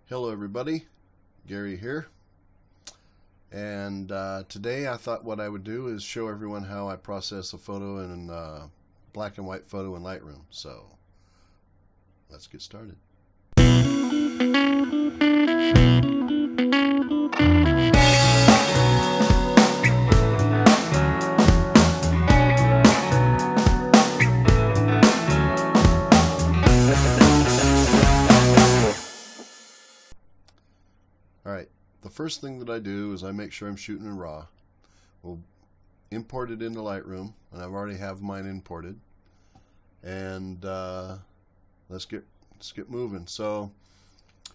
Hello everybody, Gary here, and today I thought what I would do is show everyone how I process a photo in black and white photo in Lightroom. So let's get started. Alright, the first thing that I do is I make sure I'm shooting in RAW. We'll import it into Lightroom, and I've already have mine imported. And let's get moving. So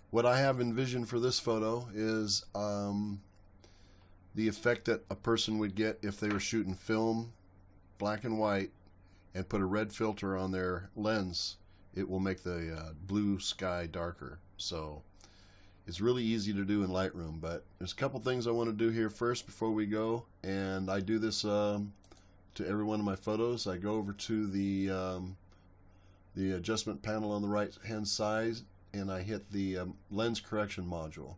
what I have envisioned for this photo is the effect that a person would get if they were shooting film, black and white, and put a red filter on their lens. It will make the blue sky darker. So it's really easy to do in Lightroom, but there's a couple things I want to do here first before we go, and I do this to every one of my photos. I go over to the adjustment panel on the right hand side, and I hit the lens correction module,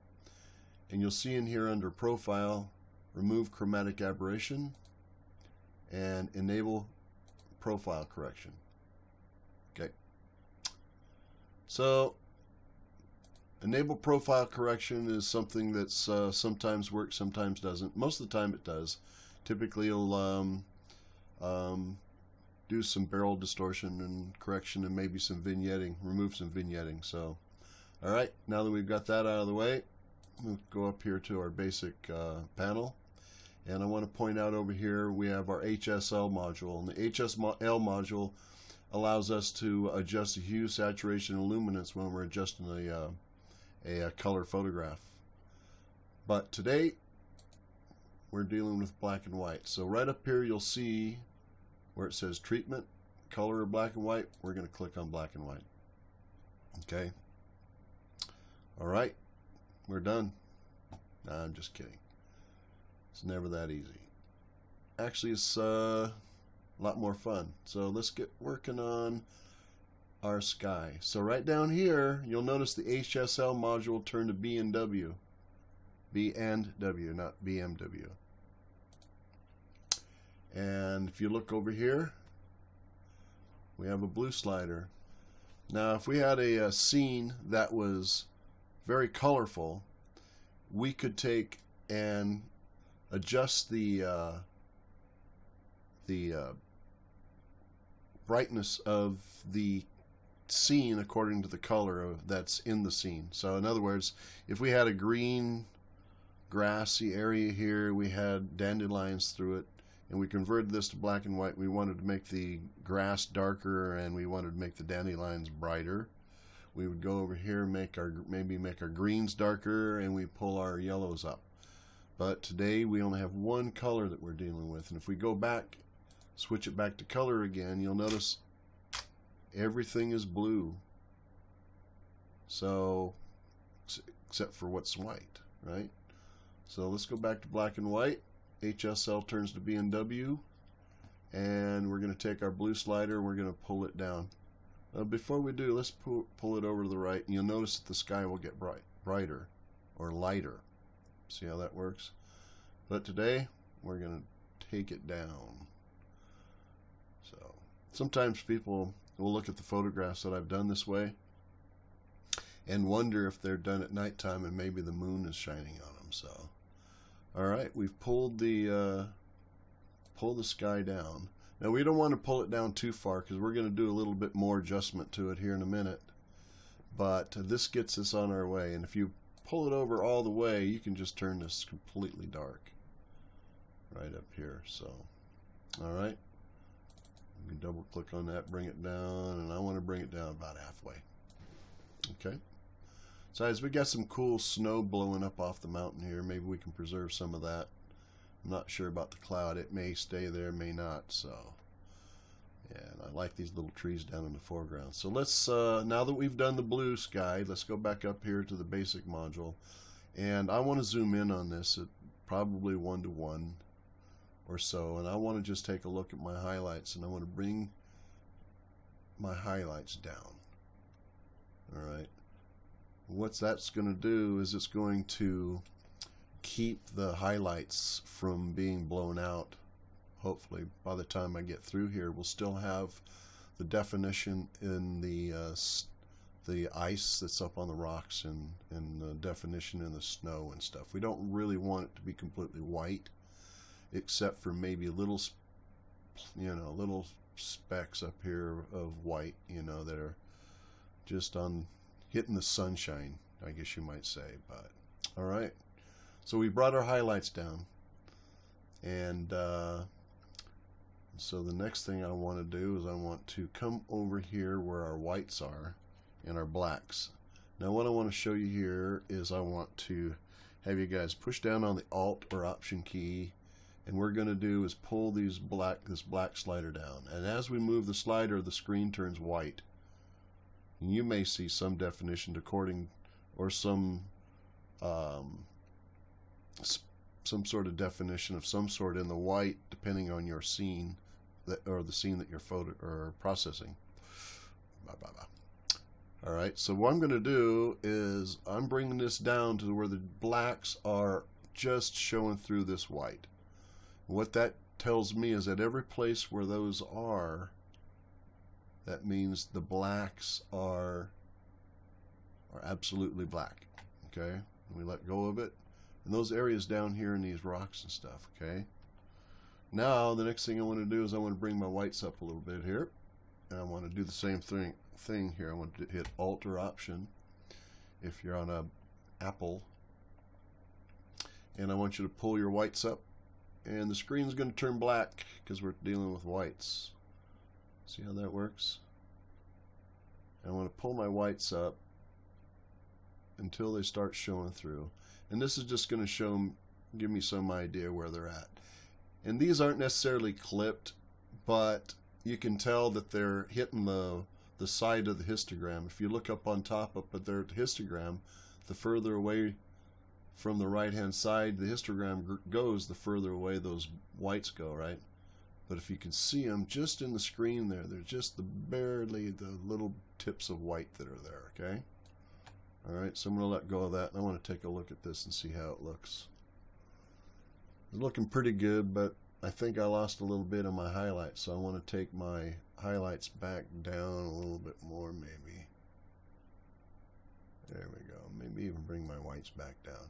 and you'll see in here under Profile, remove chromatic aberration and enable profile correction. Okay, so enable profile correction is something that's sometimes works, sometimes doesn't. Most of the time it does. Typically you'll do some barrel distortion and correction and maybe some vignetting, remove some vignetting. So alright, now that we've got that out of the way, we'll go up here to our basic panel, and I want to point out over here we have our HSL module, and the HSL module allows us to adjust the hue, saturation, and luminance when we're adjusting a color photograph. But today we're dealing with black and white. So right up here you'll see where it says treatment, color or black and white. We're going to click on black and white. Okay. Alright, we're done. Nah, I'm just kidding. It's never that easy. Actually, it's a lot more fun. So let's get working on our sky. So right down here you'll notice the HSL module turned to B and W. B and W, not BMW. And if you look over here, we have a blue slider. Now if we had a scene that was very colorful, we could take and adjust the brightness of the scene according to the color that's in the scene. So in other words, if we had a green grassy area here, we had dandelions through it, and we converted this to black and white, we wanted to make the grass darker and we wanted to make the dandelions brighter, we would go over here, maybe make our greens darker, and we pull our yellows up. But today we only have one color that we're dealing with, and if we go back, switch it back to color again, you'll notice everything is blue. So except for what's white, right? So let's go back to black and white. HSL turns to B and W, and we're going to take our blue slider and we're going to pull it down. Before we do, let's pull it over to the right, and you'll notice that the sky will get brighter or lighter. See how that works? But today we're going to take it down. So sometimes people will look at the photographs that I've done this way and wonder if they're done at nighttime and maybe the moon is shining on them. So alright, we've pulled the sky down. Now we don't want to pull it down too far because we're going to do a little bit more adjustment to it here in a minute, but this gets us on our way. And if you pull it over all the way, you can just turn this completely dark right up here. So alright, you can double click on that, bring it down, and I want to bring it down about halfway. Okay, so as we got some cool snow blowing up off the mountain here, maybe we can preserve some of that. I'm not sure about the cloud. It may stay there, may not. So yeah, and I like these little trees down in the foreground. So let's now that we've done the blue sky, let's go back up here to the basic module, and I want to zoom in on this at probably 1:1 or so, and I want to just take a look at my highlights, and I want to bring my highlights down. Alright, what that's going to do is it's going to keep the highlights from being blown out. Hopefully by the time I get through here, we'll still have the definition in the ice that's up on the rocks, and the definition in the snow and stuff. We don't really want it to be completely white, except for maybe little, little specks up here of white, that are just on hitting the sunshine, I guess you might say. But all right, so we brought our highlights down, and so the next thing I want to do is I want to come over here where our whites are and our blacks. Now what I want to show you here is I want to have you guys push down on the Alt or Option key, and we're going to do is pull this black slider down, and as we move the slider, the screen turns white. And you may see some definition according, or some sort of definition of some sort in the white, depending on your scene or the scene that you're processing. Blah, blah, blah. All right, so what I'm going to do is I'm bringing this down to where the blacks are just showing through this white. What that tells me is that every place where those are, that means the blacks are absolutely black. Okay, and we let go of it, and those areas down here in these rocks and stuff. Okay, now the next thing I want to do is I want to bring my whites up a little bit here, and I want to do the same thing here. I want to hit Alt or Option if you're on a Apple, and I want you to pull your whites up, and the screen's going to turn black because we're dealing with whites. See how that works? I want to pull my whites up until they start showing through, and this is just going to give me some idea where they're at. And these aren't necessarily clipped, but you can tell that they're hitting the side of the histogram. If you look up on top up at their histogram, the further away from the right hand side the histogram goes, the further away those whites go, right? But if you can see them just in the screen there, they're just barely the little tips of white that are there. Okay, all right, so I'm going to let go of that, and I want to take a look at this and see how it looks. It's looking pretty good, but I think I lost a little bit of my highlights, so I want to take my highlights back down a little bit more, maybe. There we go. Maybe even bring my whites back down.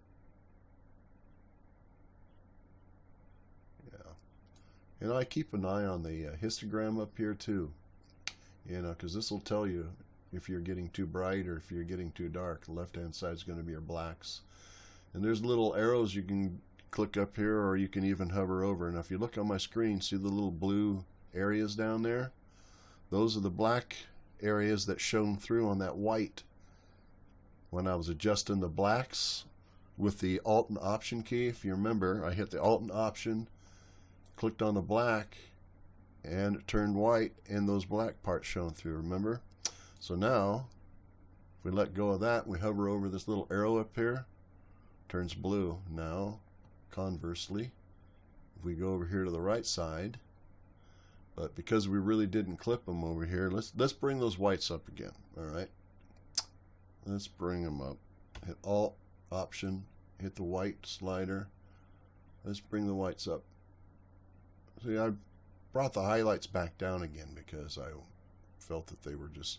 Yeah. And I keep an eye on the histogram up here too, because this will tell you if you're getting too bright or if you're getting too dark. The left hand side is going to be your blacks, and there's little arrows you can click up here, or you can even hover over. And if you look on my screen, see the little blue areas down there? Those are the black areas that shone through on that white when I was adjusting the blacks with the Alt and Option key. If you remember, I hit the Alt and Option, clicked on the black, and it turned white, and those black parts shone through, remember? So now if we let go of that, we hover over this little arrow up here, turns blue. Now conversely, if we go over here to the right side, but because we really didn't clip them over here, let's bring those whites up again. All right, let's bring them up. Hit Alt, Option, hit the white slider. Let's bring the whites up. See, I brought the highlights back down again because I felt that they were just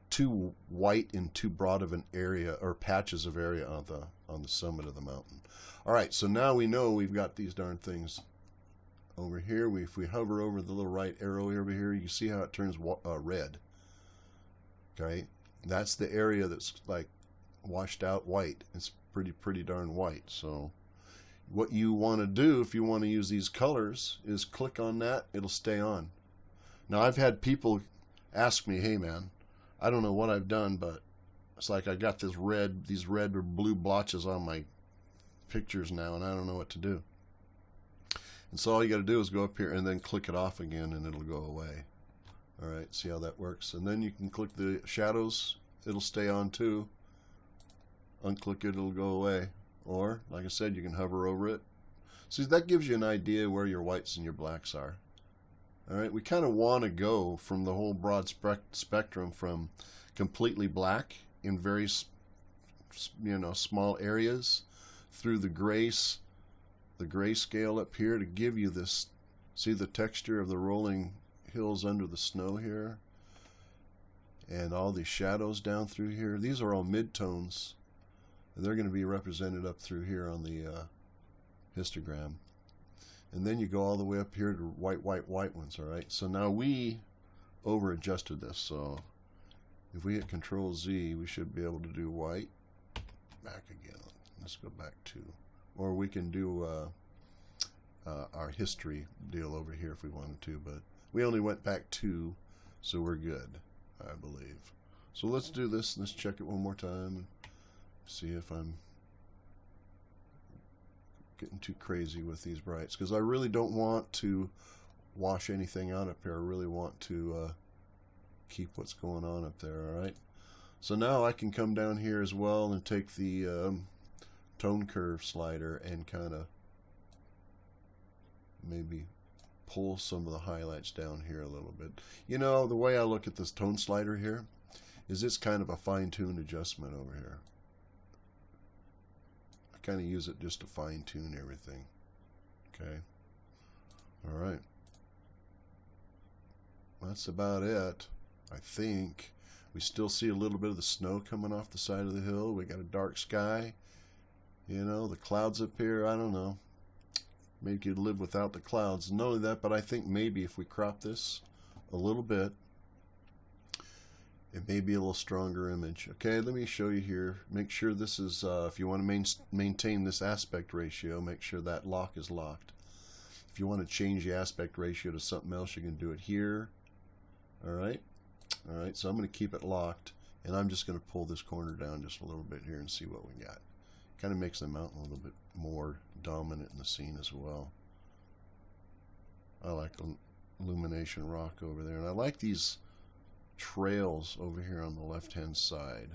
too white and too broad of an area, or patches of area on the summit of the mountain. All right, so now we know we've got these darn things over here. If we hover over the little right arrow over here, you see how it turns red. Okay, that's the area that's like washed out white. It's pretty darn white. So what you want to do if you want to use these colors is click on that. It'll stay on. Now I've had people ask me, hey man, I don't know what I've done, but it's like I got these red or blue blotches on my pictures now, and I don't know what to do. And so all you got to do is go up here and then click it off again, and it'll go away. All right, see how that works? And then you can click the shadows. It'll stay on too. Unclick it, it'll go away. Or, like I said, you can hover over it. See, that gives you an idea where your whites and your blacks are. All right, we kind of want to go from the whole broad spectrum from completely black in very small areas through the grayscale up here to give you this. See the texture of the rolling hills under the snow here, and all these shadows down through here. These are all midtones. They're going to be represented up through here on the histogram. And then you go all the way up here to white ones, all right? So now we over adjusted this, so if we hit Control Z, we should be able to do white. Back again. Let's go back to, or we can do our history deal over here if we wanted to, but we only went back 2, so we're good, I believe. So let's do this. Let's check it one more time and see if I'm getting too crazy with these brights, because I really don't want to wash anything out up here. I really want to keep what's going on up there. All right, so now I can come down here as well and take the tone curve slider and kind of maybe pull some of the highlights down here a little bit. You know, the way I look at this tone slider here is it's kind of a fine-tuned adjustment over here. I kind of use it just to fine-tune everything. Okay, all right, that's about it. I think we still see a little bit of the snow coming off the side of the hill. We got a dark sky, you know, the clouds up here. I don't know, maybe you could live without the clouds. Not only that, but I think maybe if we crop this a little bit, it may be a little stronger image. Okay, let me show you here. Make sure this is, if you want to maintain this aspect ratio, make sure that lock is locked. If you want to change the aspect ratio to something else, you can do it here. All right, so I'm going to keep it locked, and I'm just going to pull this corner down just a little bit here and see what we got. Kind of makes the mountain a little bit more dominant in the scene as well. I like illumination rock over there, and I like these trails over here on the left hand side.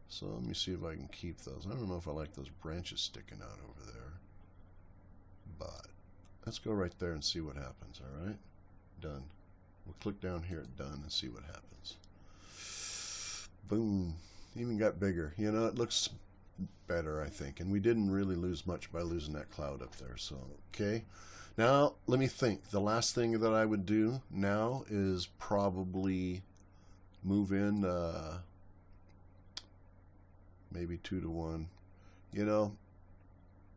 So let me see if I can keep those. I don't know if I like those branches sticking out over there, but let's go right there and see what happens. All right, done. We'll click down here at done and see what happens. Boom, even got bigger. You know, it looks better, I think, and we didn't really lose much by losing that cloud up there. So okay, now let me think. The last thing that I would do now is probably move in maybe 2 to 1. You know,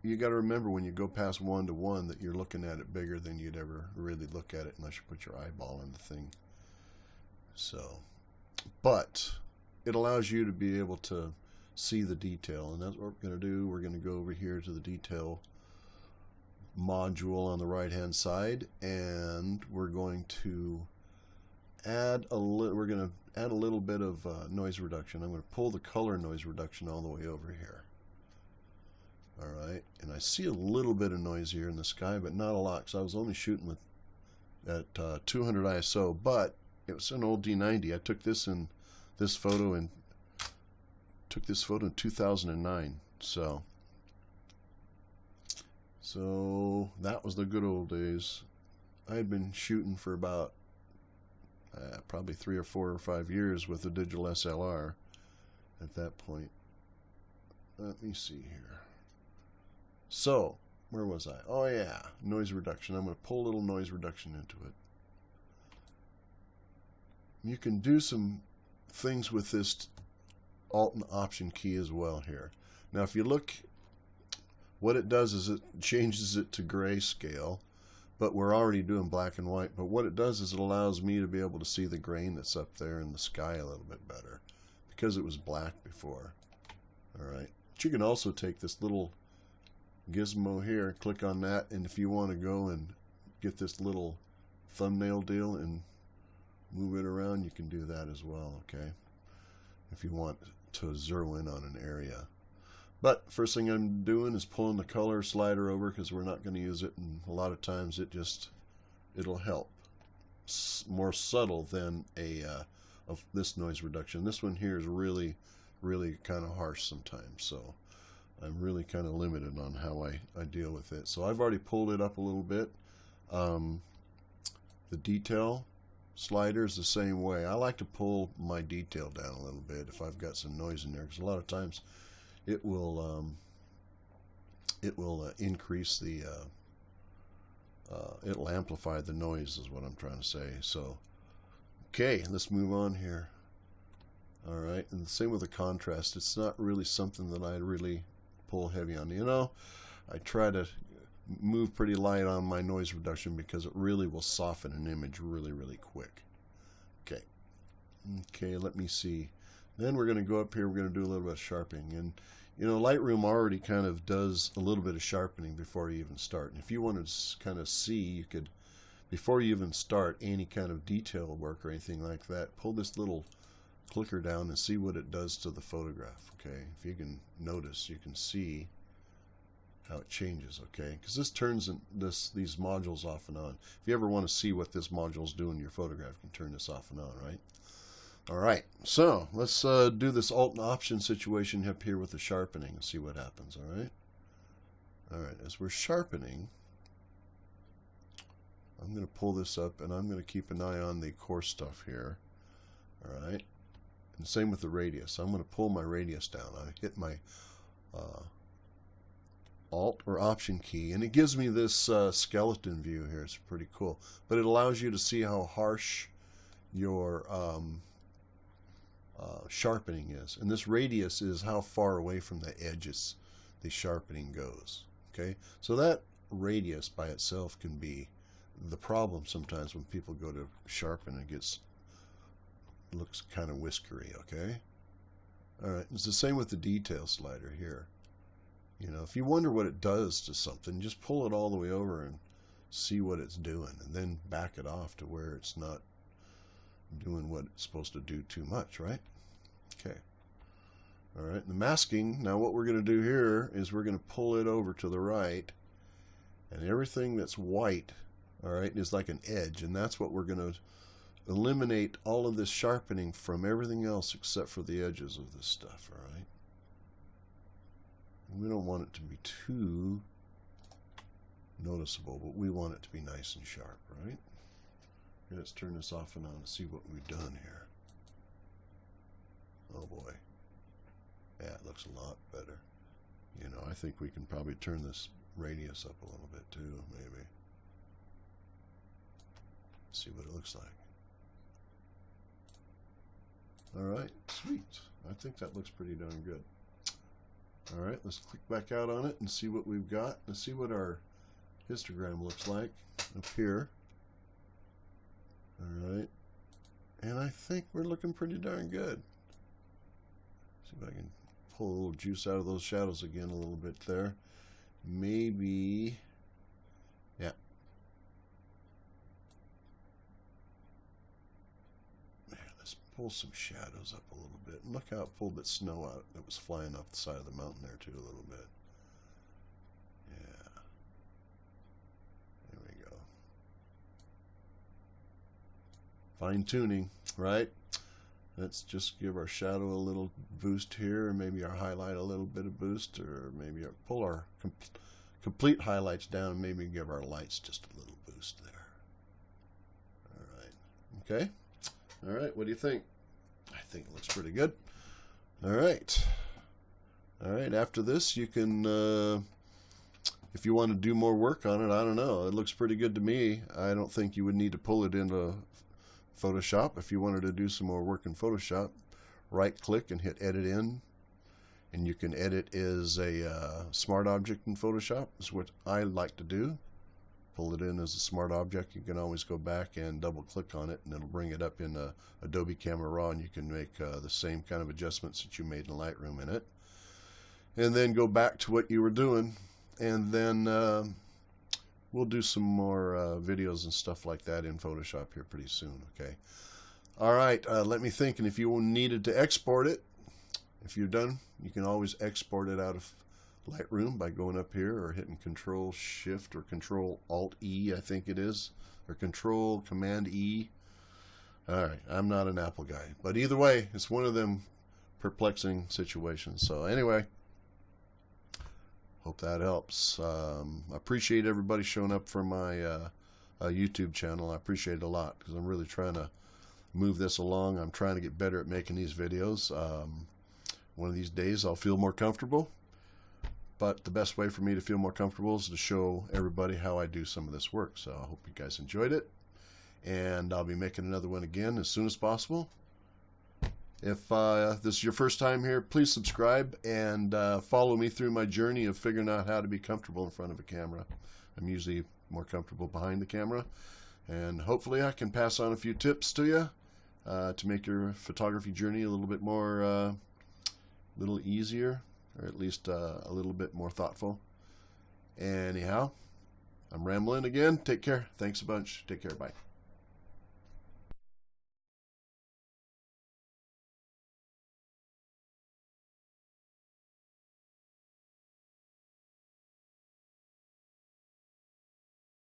you got to remember when you go past 1 to 1 that you're looking at it bigger than you'd ever really look at it unless you put your eyeball in the thing. So, but it allows you to be able to see the detail, and that's what we're going to do. We're going to go over here to the detail module on the right hand side, and we're going to add a little bit of noise reduction. I'm going to pull the color noise reduction all the way over here. All right, and I see a little bit of noise here in the sky, but not a lot, because I was only shooting with at 200 ISO, but it was an old D90. I took this photo in 2009. So that was the good old days. I had been shooting for about probably 3 or 4 or 5 years with a digital SLR at that point. Let me see here. So, where was I? Oh yeah, noise reduction. I'm going to pull a little noise reduction into it. You can do some things with this Alt and Option key as well here. Now if you look, what it does is it changes it to grayscale, but we're already doing black and white. But what it does is it allows me to be able to see the grain that's up there in the sky a little bit better, because it was black before. Alright, but you can also take this little gizmo here, click on that, and if you want to go and get this little thumbnail deal and move it around, you can do that as well, okay, if you want to zero in on an area. But first thing I'm doing is pulling the color slider over, because we're not going to use it, and a lot of times it'll help. More subtle than of this noise reduction. This one here is really kind of harsh sometimes, so I'm really kind of limited on how I deal with it. So I've already pulled it up a little bit. The detail slider is the same way. I like to pull my detail down a little bit if I've got some noise in there, because a lot of times it will increase the it'll amplify the noise, is what I'm trying to say. So okay, let's move on here. All right, and the same with the contrast. It's not really something that I really pull heavy on. You know, I try to move pretty light on my noise reduction because it really will soften an image really, really quick. Okay. Okay, let me see. Then we're going to go up here, we're going to do a little bit of sharpening. And, you know, Lightroom already kind of does a little bit of sharpening before you even start. And if you want to kind of see, you could, before you even start any kind of detail work or anything like that, pull this little clicker down and see what it does to the photograph. Okay, if you can notice, you can see how it changes. Okay, because this turns these modules off and on. If you ever want to see what this module is doing in your photograph, you can turn this off and on, right? All right, so let's do this Alt and Option situation up here with the sharpening and see what happens. All right. All right, as we're sharpening, I'm going to pull this up and I'm going to keep an eye on the coarse stuff here. All right. And same with the radius. I'm going to pull my radius down. I hit my Alt or Option key, and it gives me this skeleton view here. It's pretty cool. But it allows you to see how harsh your sharpening is. And this radius is how far away from the edges the sharpening goes. Okay? So that radius by itself can be the problem sometimes when people go to sharpen. It looks kind of whiskery. Okay? All right. It's the same with the detail slider here. You know, if you wonder what it does to something, just pull it all the way over and see what it's doing, and then back it off to where it's not doing what it's supposed to do too much, right? Okay. All right. The masking, now what we're going to do here is we're going to pull it over to the right, and everything that's white, all right, is like an edge, and that's what we're going to eliminate all of this sharpening from everything else except for the edges of this stuff, all right? We don't want it to be too noticeable, but we want it to be nice and sharp, right? Okay, let's turn this off and on and see what we've done here. Oh boy. Yeah, it looks a lot better. You know, I think we can probably turn this radius up a little bit too, maybe. See what it looks like. All right, sweet. I think that looks pretty darn good. All right, let's click back out on it and see what we've got. Let's see what our histogram looks like up here. All right, and I think we're looking pretty darn good. See if I can pull a little juice out of those shadows again a little bit there. Maybe, yeah. Let's pull some shadows up a little bit. And look how it pulled that snow out that was flying off the side of the mountain there too a little bit. Yeah. There we go. Fine tuning, right? Let's just give our shadow a little boost here, and maybe our highlight a little bit of boost, or maybe pull our complete highlights down, and maybe give our lights just a little boost there. All right. Okay. All right. What do you think? I think it looks pretty good. All right. All right. After this, you can, if you want to do more work on it, I don't know. It looks pretty good to me. I don't think you would need to pull it into Photoshop. If you wanted to do some more work in Photoshop, right click and hit edit in, and you can edit as a smart object in Photoshop. Is what I like to do. Pull it in as a smart object. You can always go back and double click on it, and it'll bring it up in Adobe Camera Raw, and you can make the same kind of adjustments that you made in Lightroom in it, and then go back to what you were doing, and then we'll do some more videos and stuff like that in Photoshop here pretty soon. Okay. All right. Let me think. And if you needed to export it, if you're done, you can always export it out of Lightroom by going up here or hitting Control Shift or Control Alt E, I think it is, or Control Command E. All right. I'm not an Apple guy, but either way, it's one of them perplexing situations. So anyway. Hope that helps. I appreciate everybody showing up for my YouTube channel. I appreciate it a lot because I'm really trying to move this along. I'm trying to get better at making these videos. one of these days I'll feel more comfortable. But the best way for me to feel more comfortable is to show everybody how I do some of this work. So I hope you guys enjoyed it. And I'll be making another one again as soon as possible. If this is your first time here, please subscribe and follow me through my journey of figuring out how to be comfortable in front of a camera. I'm usually more comfortable behind the camera. And hopefully I can pass on a few tips to you to make your photography journey a little bit more, little easier, or at least a little bit more thoughtful. Anyhow, I'm rambling again. Take care. Thanks a bunch. Take care. Bye.